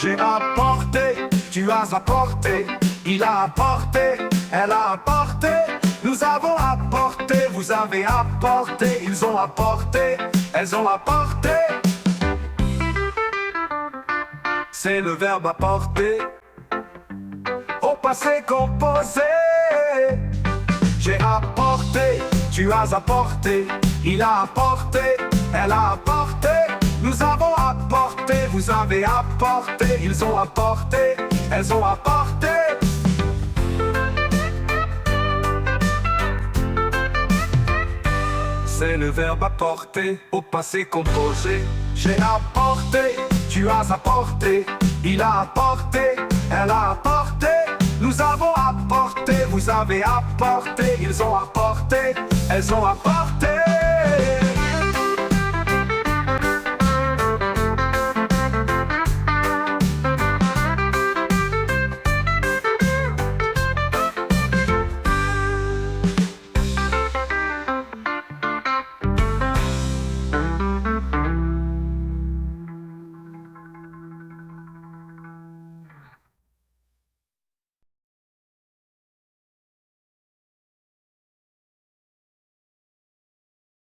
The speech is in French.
J'ai apporté, tu as apporté, il a apporté, elle a apporté, nous avons apporté, vous avez apporté, ils ont apporté, elles ont apporté. C'est le verbe apporter. Au passé composé. J'ai apporté, tu as apporté, il a apporté, elle a apporté, nous avons apporté, vous avez apporté, ils ont apporté, elles ont apporté. C'est le verbe apporter au passé composé. J'ai apporté, tu as apporté, il a apporté, elle a apporté, nous avons apporté, vous avez apporté, ils ont apporté, elles ont apporté.